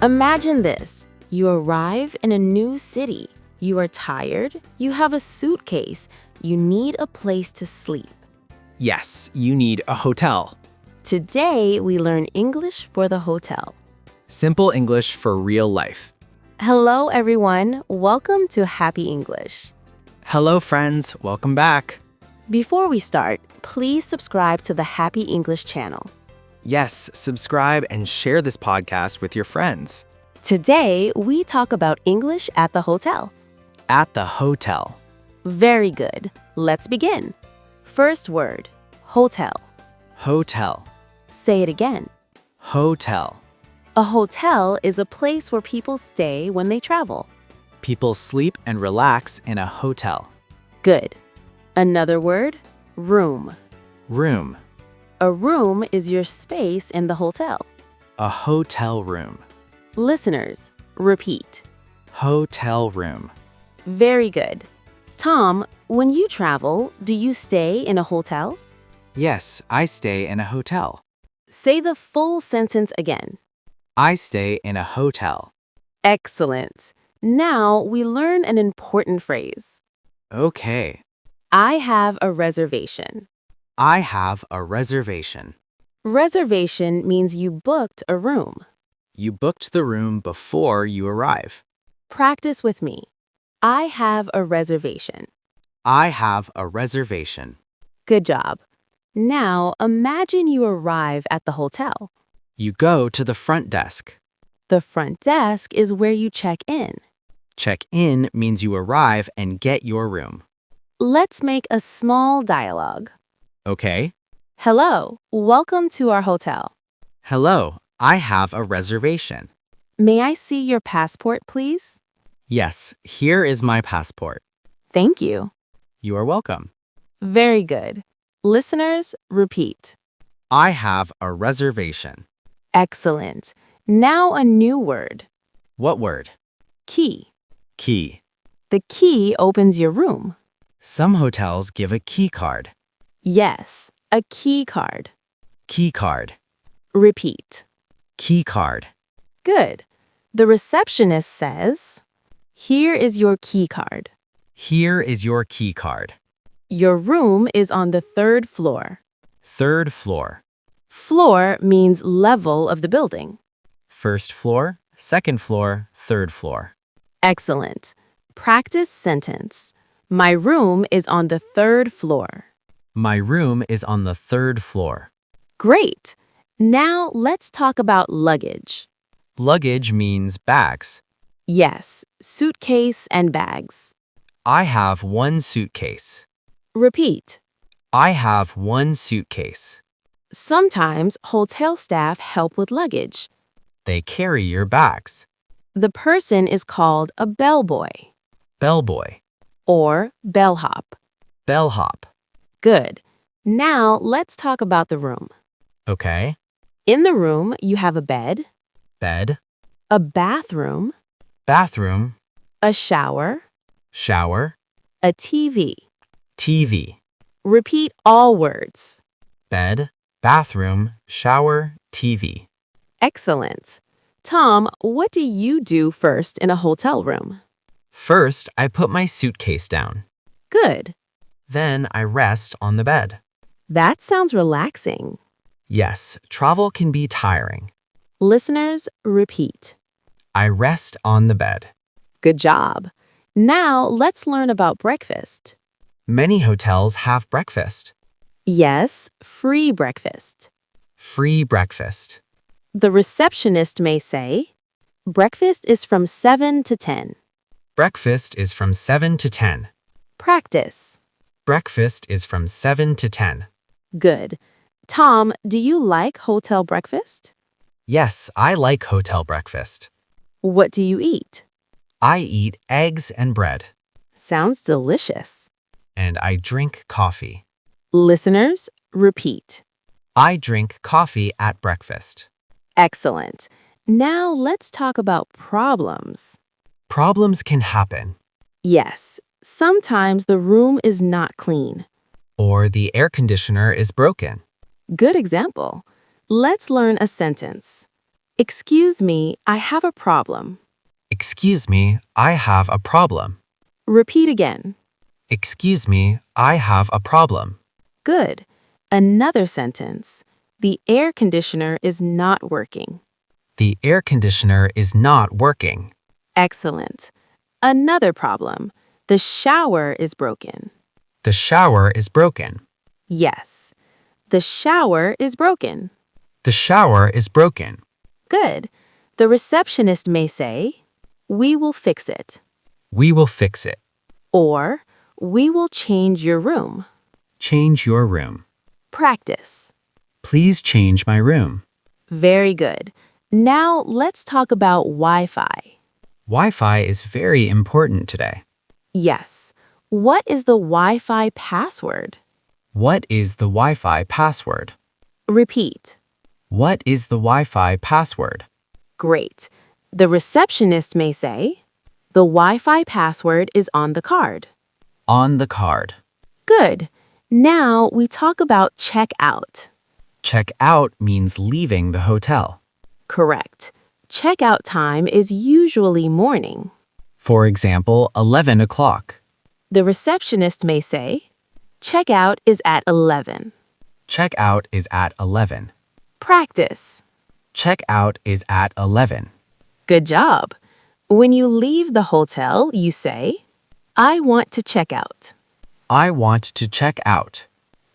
Imagine this. You arrive in a new city. You are tired. You have a suitcase. You need a place to sleep. Yes, you need a hotel. Today, we learn English for the hotel. Simple English for real life. Hello, everyone. Welcome to Happy English. Hello, friends. Welcome back. Before we start, please subscribe to the Happy English channel. Yes, subscribe and share this podcast with your friends. Today, we talk about English at the hotel. At the hotel. Very good. Let's begin. First word, hotel. Hotel. Say it again. Hotel. A hotel is a place where people stay when they travel. People sleep and relax in a hotel. Good. Another word, room. Room. A room is your space in the hotel. A hotel room. Listeners, repeat. Hotel room. Very good. Tom, when you travel, do you stay in a hotel? Yes, I stay in a hotel. Say the full sentence again. I stay in a hotel. Excellent. Now we learn an important phrase. Okay. I have a reservation. I have a reservation. Reservation means you booked a room. You booked the room before you arrive. Practice with me. I have a reservation. I have a reservation. Good job. Now imagine you arrive at the hotel. You go to the front desk. The front desk is where you check in. Check in means you arrive and get your room. Let's make a small dialogue. Okay. Hello, welcome to our hotel. Hello, I have a reservation. May I see your passport, please? Yes, here is my passport. Thank you. You are welcome. Very good. Listeners, repeat. I have a reservation. Excellent. Now a new word. What word? Key. Key. The key opens your room. Some hotels give a key card. Yes, a key card. Key card. Repeat. Key card. Good. The receptionist says, "Here is your key card. Here is your key card. Your room is on the 3rd floor." Third floor. Floor means level of the building. First floor, second floor, third floor. Excellent. Practice sentence. My room is on the 3rd floor. My room is on the third floor. Great. Now let's talk about luggage. Luggage means bags. Yes, suitcase and bags. I have one suitcase. Repeat. I have one suitcase. Sometimes hotel staff help with luggage. They carry your bags. The person is called a bellboy Bellboy. or bellhop. Bellhop. Good. Now let's talk about the room. Okay. In the room, you have a bed, Bed. a bathroom, Bathroom. a shower, Shower. a TV. TV. Repeat all words. Bed. Bathroom. Shower. TV. Excellent. Tom, what do you do first in a hotel room? First, I put my suitcase down. Good. Then I rest on the bed. That sounds relaxing. Yes, travel can be tiring. Listeners, repeat. I rest on the bed. Good job. Now let's learn about breakfast. Many hotels have breakfast. Yes, free breakfast. Free breakfast. The receptionist may say, breakfast is from 7 to 10. Breakfast is from 7 to 10. Practice. Breakfast is from 7 to 10. Good. Tom, do you like hotel breakfast? Yes, I like hotel breakfast. What do you eat? I eat eggs and bread. Sounds delicious. And I drink coffee. Listeners, repeat. I drink coffee at breakfast. Excellent. Now let's talk about problems. Problems can happen. Yes, sometimes the room is not clean. Or the air conditioner is broken. Good example. Let's learn a sentence. Excuse me, I have a problem. Excuse me, I have a problem. Repeat again. Excuse me, I have a problem. Good. Another sentence. The air conditioner is not working. The air conditioner is not working. Excellent. Another problem. The shower is broken. The shower is broken. Yes. The shower is broken. The shower is broken. Good. The receptionist may say, "We will fix it." We will fix it. Or, "We will change your room." Change your room. Practice. Please change my room. Very good. Now let's talk about Wi-Fi. Wi-Fi is very important today. Yes. What is the Wi-Fi password? What is the Wi-Fi password? Repeat. What is the Wi-Fi password? Great. The receptionist may say, "The Wi-Fi password is on the card." On the card. Good. Now we talk about check out. Check out means leaving the hotel. Correct. Checkout time is usually morning. For example, 11 o'clock. The receptionist may say, "Checkout is at 11." Check out is at 11. Practice. Check out is at 11. Good job. When you leave the hotel, you say, "I want to check out." I want to check out.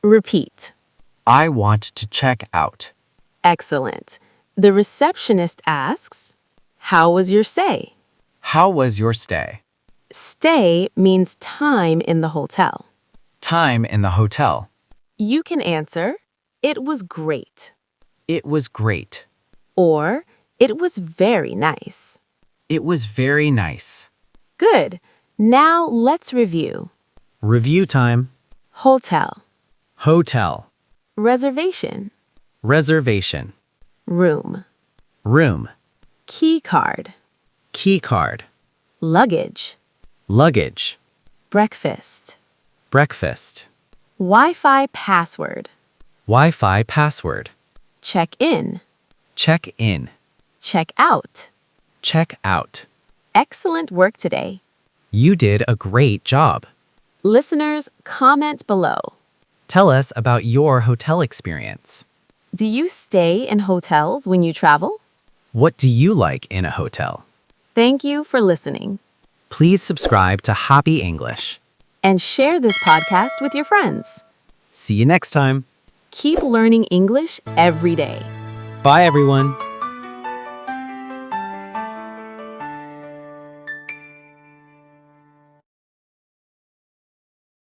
Repeat. I want to check out. Excellent. The receptionist asks, "How was your stay?" How was your stay? Stay means time in the hotel. Time in the hotel. You can answer, "It was great," It was great. or "It was very nice." It was very nice. Good. Now let's review. Review time. Hotel, Hotel. reservation, Reservation. room, Room. key card, Key card. luggage, Luggage. breakfast, Breakfast. Wi-Fi password, Wi-Fi password. check in, Check in. check out. Check out. Excellent work today. You did a great job. Listeners, comment below. Tell us about your hotel experience. Do you stay in hotels when you travel? What do you like in a hotel? Thank you for listening. Please subscribe to Happy English. And share this podcast with your friends. See you next time. Keep learning English every day. Bye, everyone.